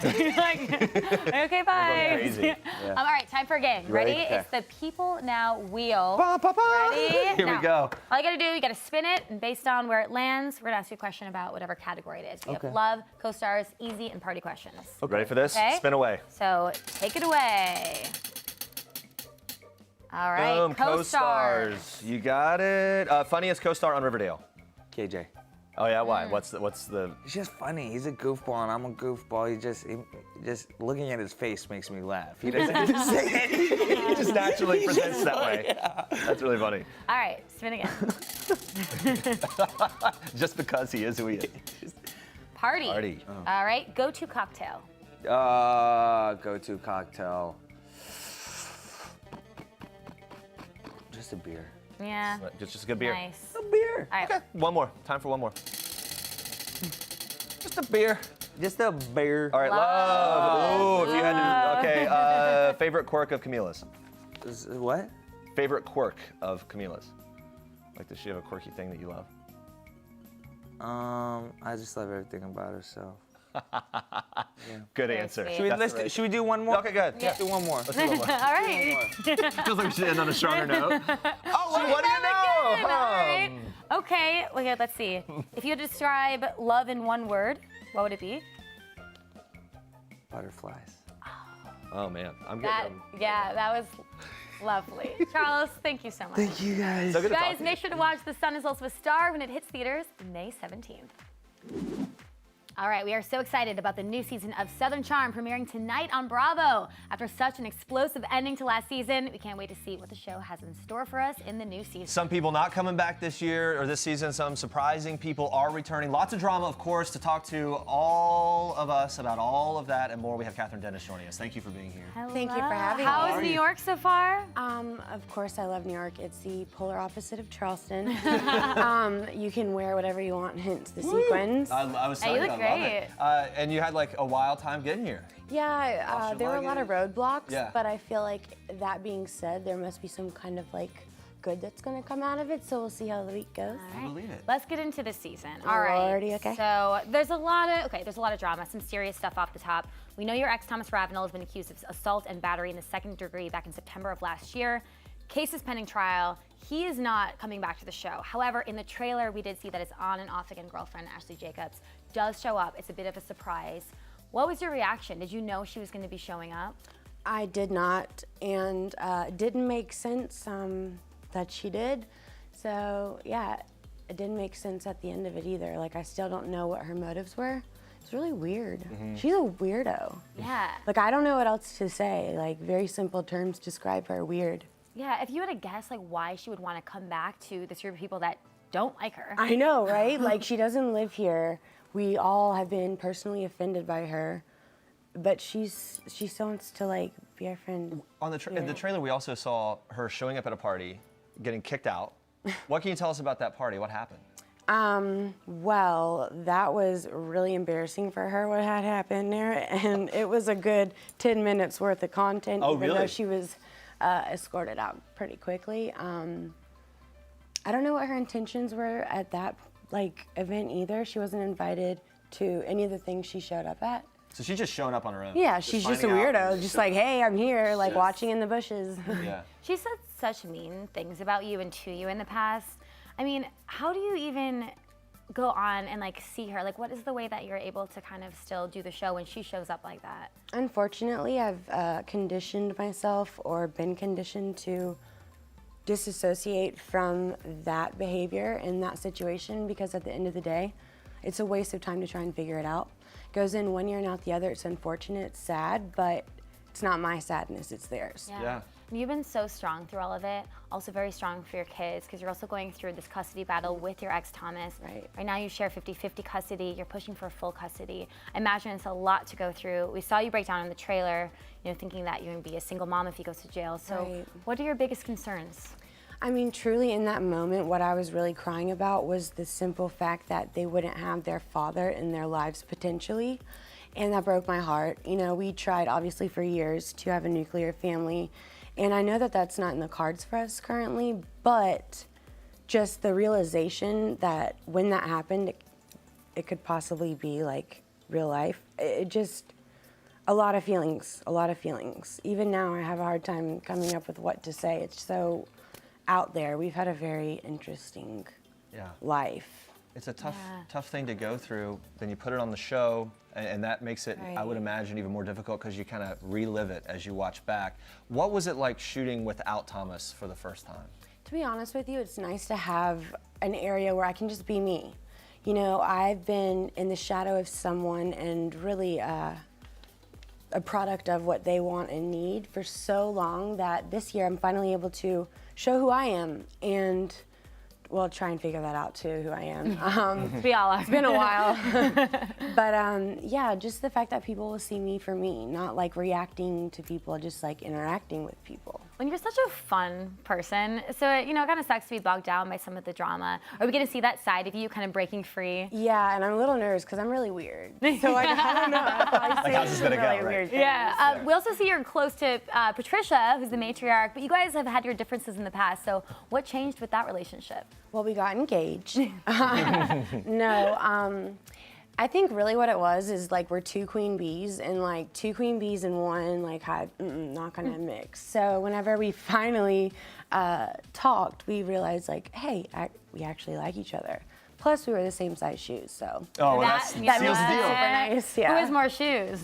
okay, bye. Crazy. All right, time for a game. Ready? Okay. It's the People Now Wheel. Here Ready? we go. All you gotta do, you gotta spin it, and based on where it lands, we're gonna ask you a question about whatever category it is. We have love, co-stars, easy, and party questions. Ready for this? Okay. Spin away. So take it away. All right, Boom, co-stars. You got it. Funniest co-star on Riverdale. KJ. Oh yeah, why? What's the? He's just funny. He's a goofball, and I'm a goofball. He just looking at his face makes me laugh. He doesn't have to say anything. He just naturally presents that way. That's really funny. All right, spin again. Just because he is who he is. Party. Party. All right, go-to cocktail. Go-to cocktail. Just a beer. Yeah. Just a good beer. Nice. A beer. All right. Okay, one more. Time for one more. Just a beer. Just a beer. All right, love. Ooh, if you had to. Okay, favorite quirk of Camila's. What? Favorite quirk of Camila's. Does she have a quirky thing that you love? I just love everything about herself. Good answer. sweet. Should we do one more? Okay, good. Yeah. Let's do one more. Let's do one more. All right. Feels like we should end on a stronger note. Oh, what do you know? All right. Okay, well, let's see. If you had to describe love in one word, what would it be? Butterflies. Oh man, I'm That, getting. yeah, that was lovely. Charles, thank you so much. Thank you guys. So good to talk Guys, to you. make sure to watch The Sun Is Also a Star when it hits theaters May 17th. All right, we are so excited about the new season of Southern Charm premiering tonight on Bravo. After such an explosive ending to last season, we can't wait to see what the show has in store for us in the new season. Some people not coming back this year or this season. Some surprising people are returning. Lots of drama, of course, to talk to all of us about all of that and more. We have Kathryn Dennis joining us. Thank you for being here. Hello. Thank you for having me. How is New York so far? Of course, I love New York. It's the polar opposite of Charleston. You can wear whatever you want, hence the sequins. I was Hey, you telling look I love great. it. And you had like a wild time getting here. Yeah, there were a lot of roadblocks, Yeah. but I feel like that being said, there must be some kind of like good that's gonna come out of it. So we'll see how the week goes. I believe it. Let's get into the season. All right. Already, okay. So there's a lot of drama, some serious stuff off the top. We know your ex Thomas Ravenel has been accused of assault and battery in the second degree back in September of last year. Case is pending trial. He is not coming back to the show. However, in the trailer, we did see that his on and off again girlfriend, Ashley Jacobs, does show up. It's a bit of a surprise. What was your reaction? Did you know she was going to be showing up? I did not, and it didn't make sense that she did. So yeah, it didn't make sense at the end of it either. Like I still don't know what her motives were. It's really weird. She's a weirdo. Yeah. Like I don't know what else to say. Like very simple terms describe her, weird. Yeah, if you had to guess like why she would want to come back to this group of people that don't like her. I know, right? Like she doesn't live here. We all have been personally offended by her, but she still wants to like be our friend. On the in the trailer, we also saw her showing up at a party, getting kicked out. What can you tell us about that party? What happened? Well, that was really embarrassing for her what had happened there, and it was a good 10 minutes worth of content, Oh, even really? though she was escorted out pretty quickly. I don't know what her intentions were at that like event either. She wasn't invited to any of the things she showed up at. So she's just showing up on her own. Yeah, she's just a finding out. weirdo, just like, hey, I'm here, like watching in the bushes. Yeah. She said such mean things about you and to you in the past. I mean, how do you even go on and like see her? Like, what is the way that you're able to kind of still do the show when she shows up like that? Unfortunately, I've conditioned myself or been conditioned to disassociate from that behavior in that situation because at the end of the day, it's a waste of time to try and figure it out. Goes in one ear and out the other. It's unfortunate, it's sad, but it's not my sadness, it's theirs. Yeah. You've been so strong through all of it. Also very strong for your kids because you're also going through this custody battle with your ex Thomas. Right. Right now you share 50-50 custody. You're pushing for full custody. I imagine it's a lot to go through. We saw you break down in the trailer, you know, thinking that you're going to be a single mom if he goes to jail. So Right. what are your biggest concerns? I mean, truly in that moment, what I was really crying about was the simple fact that they wouldn't have their father in their lives potentially. And that broke my heart. You know, we tried obviously for years to have a nuclear family. And I know that that's not in the cards for us currently, but just the realization that when that happened, it could possibly be like real life. It just, a lot of feelings, a lot of feelings. Even now I have a hard time coming up with what to say. It's so out there. We've had a very interesting life. It's a tough thing to go through. Then you put it on the show, and that makes it, I would imagine, even more difficult because you kind of relive it as you watch back. What was it like shooting without Thomas for the first time? To be honest with you, it's nice to have an area where I can just be me. You know, I've been in the shadow of someone and really a product of what they want and need for so long that this year I'm finally able to show who I am and, well, try and figure that out too, who I am. We all are. It's been a while. But yeah, just the fact that people will see me for me, not like reacting to people, just like interacting with people. When you're such a fun person, so you know, it kind of sucks to be bogged down by some of the drama. Are we going to see that side of you kind of breaking free? Yeah, and I'm a little nervous because I'm really weird. So like, I don't know. Like, how's this gonna go, really right? weird things. Yeah. We also see you're close to Patricia, who's the matriarch, but you guys have had your differences in the past. So what changed with that relationship? Well, we got engaged. No, I think really what it was is like we're two queen bees, and like two queen bees and one like had not gonna mix. So whenever we finally talked, we realized like, hey, we actually like each other. Plus, we were the same size shoes, so. Oh, well, that that seals seals the deal. Super nice, yeah. Who has more shoes?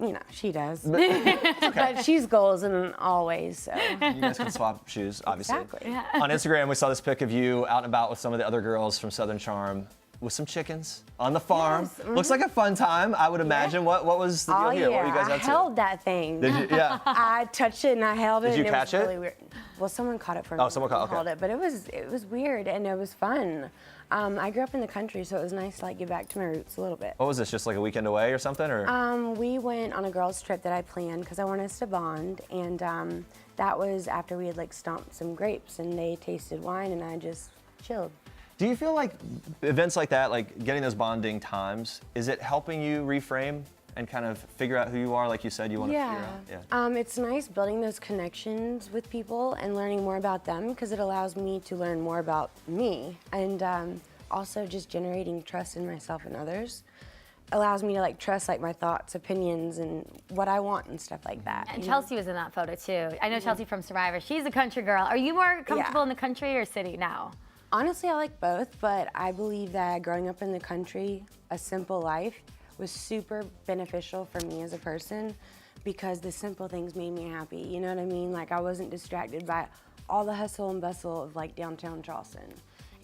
you know, she does. But she's goals and always, so. You guys can swap shoes, obviously. Exactly. Yeah. On Instagram, we saw this pic of you out and about with some of the other girls from Southern Charm with some chickens on the farm. Yes, Looks like a fun time, I would imagine. What was the deal Oh, here? yeah. What were you guys I up to? held that thing. Did you? Yeah. I touched it and I held it. Did you and catch it? Was it? really weird. Well, someone caught it for me. Oh, someone caught- and held okay. it, but it was weird and it was fun. I grew up in the country, so it was nice to like get back to my roots a little bit. What was this, just like a weekend away or something? Or? We went on a girls' trip that I planned because I wanted us to bond, and that was after we had like stomped some grapes and they tasted wine, and I just chilled. Do you feel like events like that, like getting those bonding times, is it helping you reframe and kind of figure out who you are, like you said you want to figure out? It's nice building those connections with people and learning more about them because it allows me to learn more about me, and also just generating trust in myself and others allows me to like trust like my thoughts, opinions, and what I want and stuff like that. And you know? Chelsea was in that photo too. I know Chelsea from Survivor. She's a country girl. Are you more comfortable in the country or city now? Honestly, I like both, but I believe that growing up in the country, a simple life, was super beneficial for me as a person because the simple things made me happy. You know what I mean? Like I wasn't distracted by all the hustle and bustle of like downtown Charleston.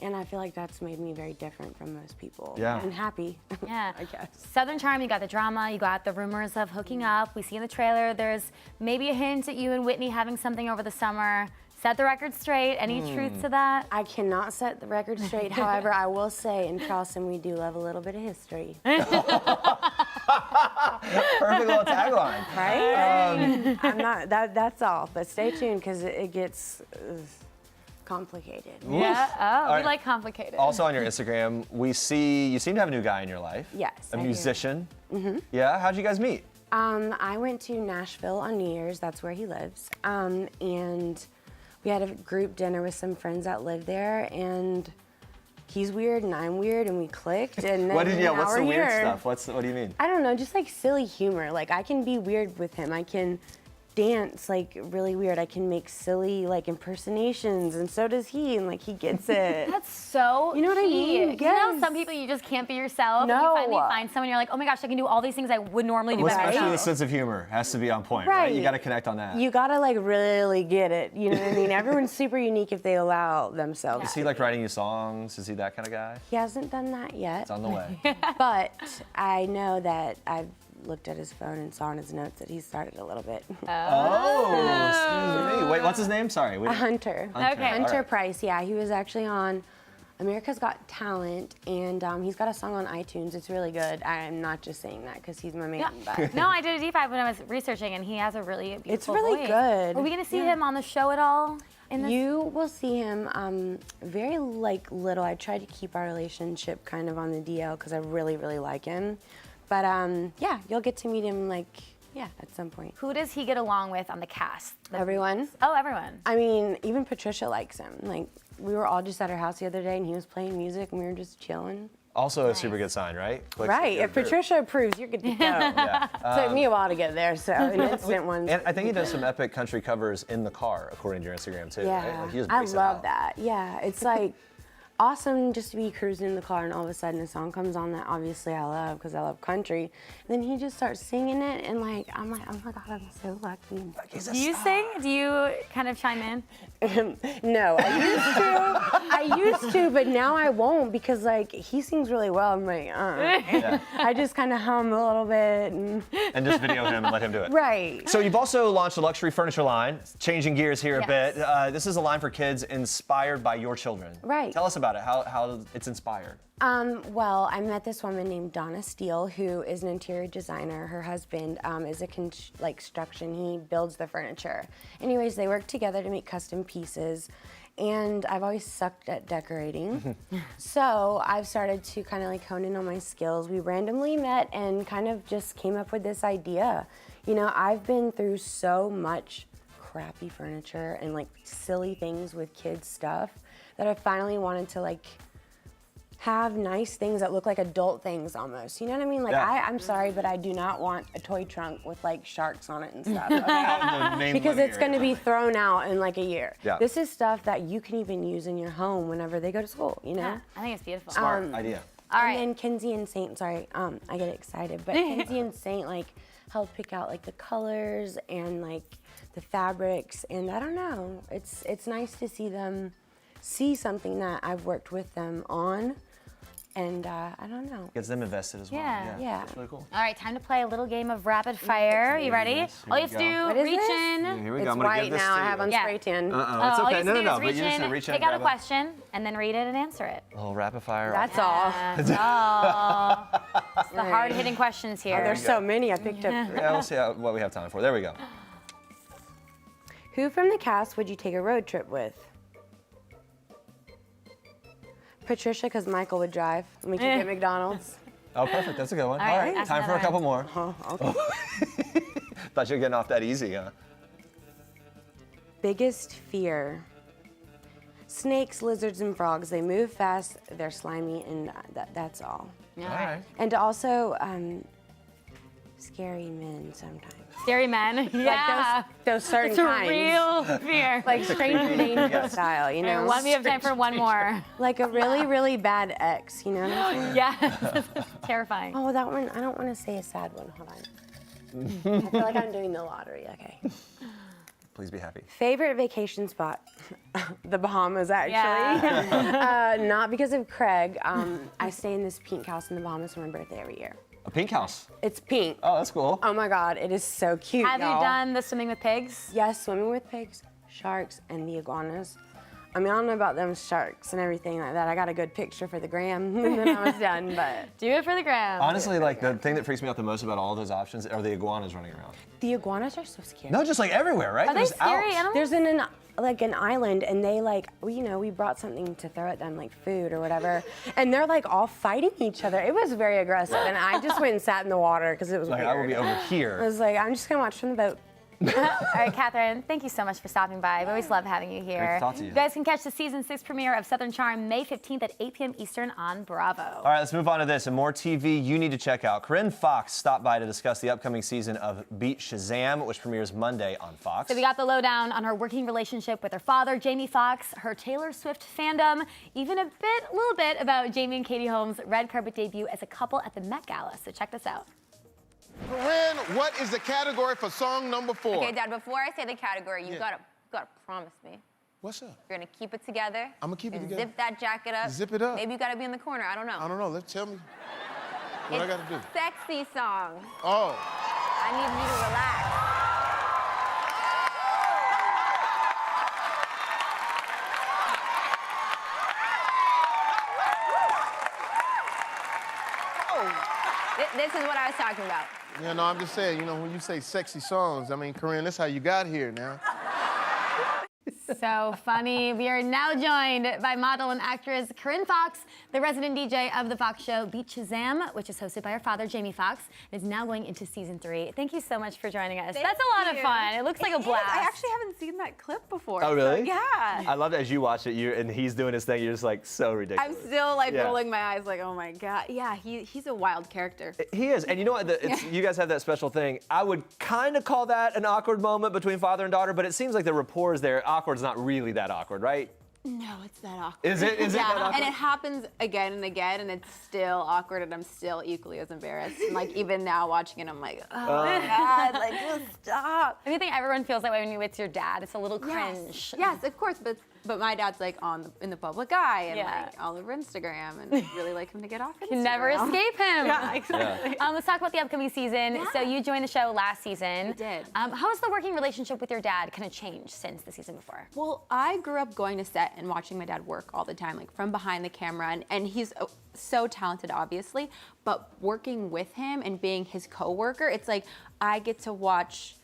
And I feel like that's made me very different from most people. Yeah. And happy. Yeah. I guess. Southern Charm, you got the drama, you got the rumors of hooking up. We see in the trailer there's maybe a hint at you and Whitney having something over the summer. Set the record straight. Any truth to that? I cannot set the record straight. However, I will say in Charleston we do love a little bit of history. Perfect little tagline. Right? I'm not, that's all. But stay tuned because it gets complicated. Yeah. Oh, right. we like complicated. Also on your Instagram, we see you seem to have a new guy in your life. Yes, A I do. musician. Mm-hmm. Yeah, how'd you guys meet? I went to Nashville on New Year's. That's where he lives. And we had a group dinner with some friends that live there, and he's weird and I'm weird, and we clicked. And then What's now the we're weird here. stuff? What do you mean? I don't know, just like silly humor. Like I can be weird with him. I can dance like really weird. I can make silly like impersonations, and so does he, and like he gets it. That's so You know what I key. mean? You know, Yes. some people you just can't be yourself. No. You finally find someone, you're like, oh my gosh, I can do all these things I would normally do Well, by especially the myself. sense of humor has to be on point, right? You Right. got to connect on that. You gotta like really get it. You know what I mean? Everyone's super unique if they allow themselves. Is he like writing you songs? Is he that kind of guy? He hasn't done that yet. It's on the way. But I know that I've looked at his phone and saw in his notes that he started a little bit. Oh, excuse me. Wait, what's his name? Sorry. A Hunter. Okay. Hunter All right. Price, yeah. He was actually on America's Got Talent, and he's got a song on iTunes. It's really good. I'm not just saying that because he's my man. Yeah. But No, I did a deep dive when I was researching, and he has a really beautiful It's really voice. good. Are we gonna see him on the show at all? In this? you will see him very like little. I tried to keep our relationship kind of on the DL because I really, really like him. But yeah, you'll get to meet him like, yeah, at some point. Who does he get along with on the cast? Everyone. Oh, everyone. I mean, even Patricia likes him. Like, we were all just at her house the other day and he was playing music and we were just chilling. Also a super good sign, right? Clicks Right, with your if group. Patricia approves, you're good to go. Yeah. Took me a while to get there, so an instant one. And I think he does some epic country covers in the car, according to your Instagram too. Yeah, Right? Like he just I breaks it love out. that. Yeah, it's like awesome just to be cruising in the car and all of a sudden a song comes on that obviously I love because I love country. And then he just starts singing it and like, I'm like, oh my God, I'm so lucky. Do you sing? Do you kind of chime in? No, I used to, but now I won't because like he sings really well. I'm like, Yeah. I just kind of hum a little bit. And just video him and let him do it. Right. So you've also launched a luxury furniture line, changing gears here a Yes. bit. This is a line for kids inspired by your children. Right. Tell us about it, how it's inspired. Well, I met this woman named Donna Steele, who is an interior designer. Her husband is a construction. He builds the furniture. Anyways, they work together to make custom pieces. And I've always sucked at decorating. So I've started to kind of like hone in on my skills. We randomly met and kind of just came up with this idea. You know, I've been through so much crappy furniture and like silly things with kids stuff that I finally wanted to like have nice things that look like adult things almost. You know what I mean? Like Yeah. I'm sorry, but I do not want a toy trunk with like sharks on it and stuff. Out in the main Because living it's going to area. be thrown out in like a year. Yeah. This is stuff that you can even use in your home whenever they go to school, you know? Yeah, I think it's beautiful. Smart idea. All right. And then Kenzie and Saint, sorry, I get excited, but Kenzie and Saint like helped pick out like the colors and like the fabrics, and I don't know, it's nice to see them see something that I've worked with them on, and I don't know. Gets them invested as well. Yeah. That's really cool. All right, time to play a little game of rapid fire. You ready? Yes, All you have to here we do, What is reach this? in. Yeah, here we go. It's I'm gonna white give this now, to I have you. on Yeah. spray tan. It's All okay. you have to No, do no, is but reach you just in, reach in pick and out a grab it. question, and then read it and answer it. A little rapid fire. That's all. That's all. It's the hard-hitting questions here. Oh, there's so many I picked up. Yeah, we'll see what we have time for. There we go. Who from the cast would you take a road trip with? Patricia, because Michael would drive, and we could get McDonald's. Oh, perfect. That's a good one. All All right, right, ask time for a another couple more. Okay. Thought you were getting off that easy, huh? Biggest fear? Snakes, lizards, and frogs. They move fast, they're slimy, and that's all. All right. And also, scary men sometimes. Scary men. Yeah. Like those certain It's a kinds. real fear. Like Stranger Things style, you know? We have time for one more. Like a really, really bad ex, you know what I'm saying? Yeah. Terrifying. Oh, that one, I don't want to say a sad one. Hold on. I feel like I'm doing the lottery. Okay. Please be happy. Favorite vacation spot? The Bahamas, actually. Not because of Craig. I stay in this pink house in the Bahamas for my birthday every year. A pink house. It's pink. Oh, that's cool. Oh my God, it is so cute. Have you y'all. done the swimming with pigs? Yes, swimming with pigs, sharks, and the iguanas. I mean, I don't know about them sharks and everything like that. I got a good picture for the gram, and then I was done, but. Do it for the gram. Honestly, like the thing that freaks me out the most about all those options are the iguanas running around. The iguanas are so scary. No, just like everywhere, right? Are they They're just scary out. animals? There's an island, and they like, we brought something to throw at them, like food or whatever, and they're like all fighting each other. It was very aggressive, and I just went and sat in the water because it was Like weird. I will be over I here. was like, I'm just gonna watch from the boat. All right, Kathryn, thank you so much for stopping by. We always love having you here. Great to talk to you. You guys can catch the season 6 premiere of Southern Charm May 15th at 8 p.m. Eastern on Bravo. All right, let's move on to this and more TV you need to check out. Corinne Fox stopped by to discuss the upcoming season of Beat Shazam, which premieres Monday on Fox. So we got the lowdown on her working relationship with her father, Jamie Foxx, her Taylor Swift fandom, even a little bit about Jamie and Katie Holmes' red carpet debut as a couple at the Met Gala. So check this out. Corinne, what is the category for song number 4? Okay, Dad, before I say the category, you gotta promise me. What's up? You're gonna keep it together. I'm gonna keep it and together. Zip that jacket up. Zip it up. Maybe you gotta be in the corner. I don't know. I don't know. Let's tell me what I gotta do. Sexy song. Oh. I need you to relax. This is what I was talking about. Yeah, no, I'm just saying, when you say sexy songs, I mean, Corinne, that's how you got here now. So funny. We are now joined by model and actress Corinne Fox, the resident DJ of the Fox show Beat Shazam, which is hosted by her father, Jamie Foxx, and is now going into season 3. Thank you so much for joining us. That's a lot of fun. It looks like a blast. I actually haven't seen that clip before. Oh, really? So, yeah. I love that as you watch it, and he's doing his thing, you're just like, so ridiculous. I'm still like Yeah. rolling my eyes like, oh my God. Yeah, he's a wild character. He is, and you know what? You guys have that special thing. I would kind of call that an awkward moment between father and daughter, but it seems like the rapport is there. Awkward's not really that awkward, right? No, it's that awkward. Is it? Is it yeah, that awkward? and it happens again and again, and it's still awkward, and I'm still equally as embarrassed. And like even now watching it, I'm like, oh my God, like just stop. I think everyone feels that way when you're with your dad. It's a little cringe. Yes, of course, but my dad's like in the public eye and Yeah. like all over Instagram, and I'd really like him to get off Instagram. Can never escape him. Yeah, exactly. Let's talk about the upcoming season. So you joined the show last season. I did. How has the working relationship with your dad kind of changed since the season before? Well, I grew up going to set and watching my dad work all the time, like from behind the camera, and he's so talented, obviously, but working with him and being his coworker, it's like I get to watch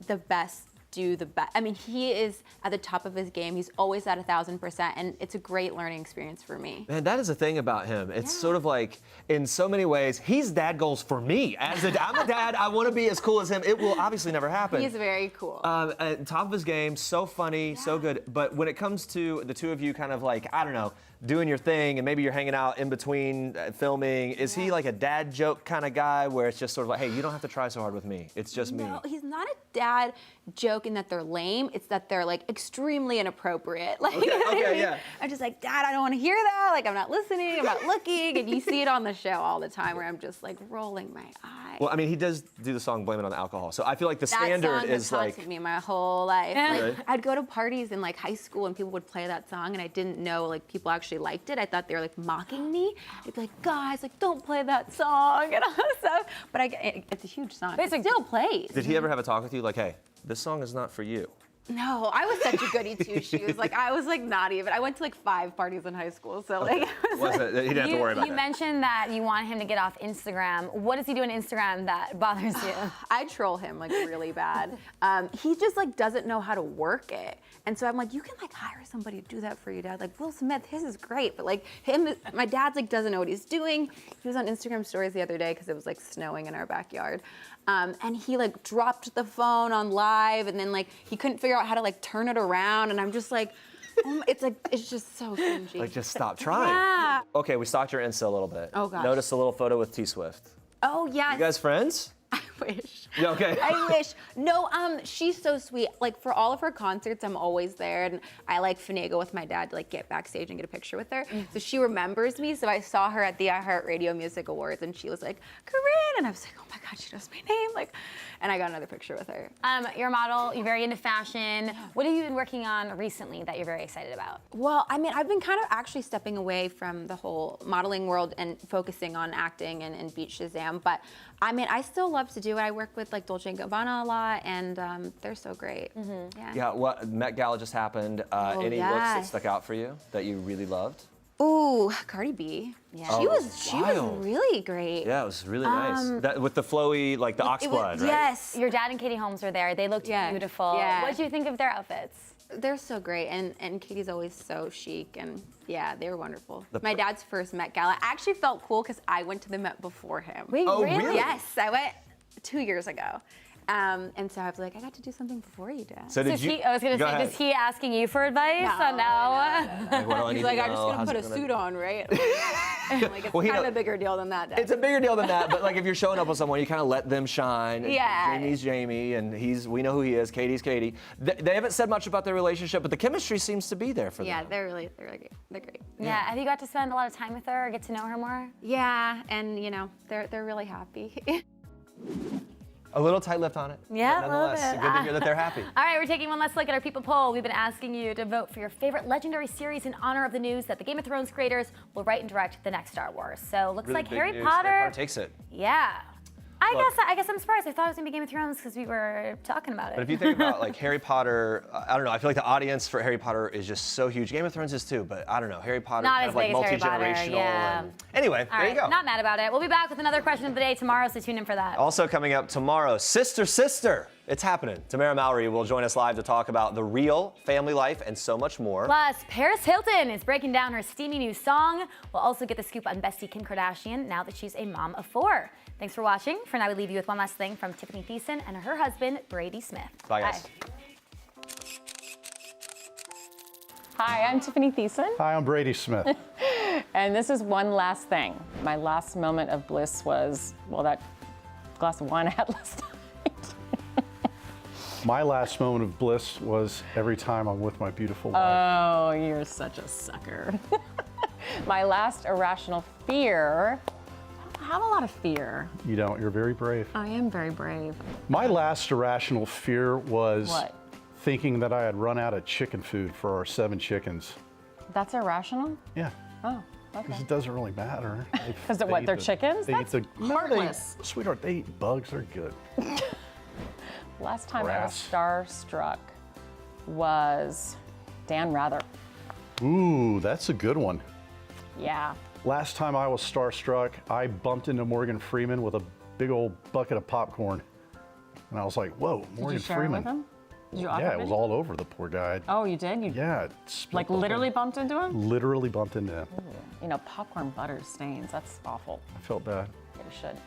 the best do the best. I mean, he is at the top of his game. He's always at 1,000%, and it's a great learning experience for me. Man, that is the thing about him. It's sort of like, in so many ways, he's dad goals for me. I'm a dad. I want to be as cool as him. It will obviously never happen. He's very cool. At top of his game, so funny, so good. But when it comes to the two of you kind of like, I don't know, doing your thing and maybe you're hanging out in between filming, is he like a dad joke kind of guy where it's just sort of like, hey, you don't have to try so hard with me. It's just me. No, he's not a dad joke joking that they're lame. It's that they're like extremely inappropriate. Like, you know what I mean? yeah. I'm just like, Dad, I don't want to hear that. Like, I'm not listening. I'm not looking. And you see it on the show all the time where I'm just like rolling my eyes. Well, I mean, he does do the song "Blame It on the Alcohol," so I feel like the That standard song is has like. haunted me my whole life. Really? Like, I'd go to parties in like high school and people would play that song and I didn't know like people actually liked it. I thought they were like mocking me. They'd be like, guys, like don't play that song and all that stuff. But it's a huge song. It still plays. Did he ever have a talk with you like, "Hey, this song is not for you"? No, I was such a goody two shoes. Like I was like not even. I went to like 5 parties in high school, so like. He didn't have to worry about You that. mentioned that you want him to get off Instagram. What does he do on Instagram that bothers you? I troll him like really bad. He just like doesn't know how to work it. And so I'm like, you can like hire somebody to do that for you, Dad. Like Will Smith, his is great, but like my dad's like doesn't know what he's doing. He was on Instagram stories the other day because it was like snowing in our backyard. And he like dropped the phone on live and then like he couldn't figure out how to like turn it around. And I'm just like, it's just so cringy. Like, just stop trying. Yeah. Okay, we stalked your Insta a little bit. Oh, gosh. Noticed a little photo with T Swift. Oh, yes. You guys friends? I wish. Yeah, okay. I wish. No, she's so sweet. Like for all of her concerts, I'm always there, and I like finagle with my dad to like get backstage and get a picture with her. So she remembers me. So I saw her at the iHeartRadio Music Awards, and she was like, "Corinne," and I was like, "Oh my God, she knows my name!" Like, and I got another picture with her. You're a model. You're very into fashion. What have you been working on recently that you're very excited about? Well, I mean, I've been kind of actually stepping away from the whole modeling world and focusing on acting and Beat Shazam. But I mean, I still love to do it. I work with like Dolce & Gabbana a lot, and they're so great. Yeah. Yeah, what Met Gala just happened. Any looks that yes. stuck out for you that you really loved? Ooh, Cardi B. Yeah. She was really great. Yeah, it was really nice. That, with the flowy, like the ox blood, right? Yes. Your dad and Katie Holmes were there. They looked beautiful. Yeah. What did you think of their outfits? They're so great, and Katie's always so chic, and yeah, they were wonderful. My dad's first Met Gala actually felt cool because I went to the Met before him. Wait, really? Yes, I went 2 years ago. And so I was like, I got to do something before you, Dad. So did you? I was gonna say, is he asking you for advice? No. Like, what do I need He's like, to I'm just know? gonna How's put it a gonna suit be? on, right? Like, it's kind of a bigger deal than that, Dad. It's a bigger deal than that, but like if you're showing up with someone, you kind of let them shine. Yeah. Jamie's Jamie, and we know who he is. Katie's Katie. They haven't said much about their relationship, but the chemistry seems to be there for them. Yeah, they're really great. They're great. Yeah. Have you got to spend a lot of time with her or get to know her more? Yeah, and you know, they're really happy. A little tight-lipped on it. Yeah, but a little nonetheless, bit. good to hear that they're happy. All right, we're taking one last look at our People poll. We've been asking you to vote for your favorite legendary series in honor of the news that the Game of Thrones creators will write and direct the next Star Wars. So looks Really like big Harry news. Potter. Takes it. Yeah. Look. I guess I'm surprised. I thought it was gonna be Game of Thrones because we were talking about it. But if you think about like Harry Potter, I don't know. I feel like the audience for Harry Potter is just so huge. Game of Thrones is too, but I don't know. Harry Potter Not kind as of like big as Harry Potter, multi-generational. yeah. Anyway, All there you right, go. not mad about it. We'll be back with another question of the day tomorrow, so tune in for that. Also coming up tomorrow, Sister. It's happening. Tamara Mallory will join us live to talk about the real family life and so much more. Plus, Paris Hilton is breaking down her steamy new song. We'll also get the scoop on bestie Kim Kardashian now that she's a mom of 4. Thanks for watching. For now, we leave you with one last thing from Tiffany Thiessen and her husband, Brady Smith. Bye, guys. Hi, I'm Tiffany Thiessen. Hi, I'm Brady Smith. And this is one last thing. My last moment of bliss was, well, that glass of wine I had last night. My last moment of bliss was every time I'm with my beautiful wife. Oh, you're such a sucker. My last irrational fear, I don't have a lot of fear. You don't, you're very brave. I am very brave. My last irrational fear was What? thinking that I had run out of chicken food for our 7 chickens. That's irrational? Yeah, Oh, okay. because it doesn't really matter. Because what, they're chickens? That's heartless. Sweetheart, they eat bugs, they're good. Last time I was Grass. starstruck was Dan Rather. Ooh, that's a good one. Yeah. Last time I was starstruck, I bumped into Morgan Freeman with a big old bucket of popcorn. And I was like, whoa, Did Morgan you share Freeman. it with him? Did you offer Yeah, him it was any? all over the poor guy. Oh, you did? You Yeah, it split like the whole- literally bumped into him? Literally bumped into him. You know, popcorn butter stains. That's awful. I felt bad. You should.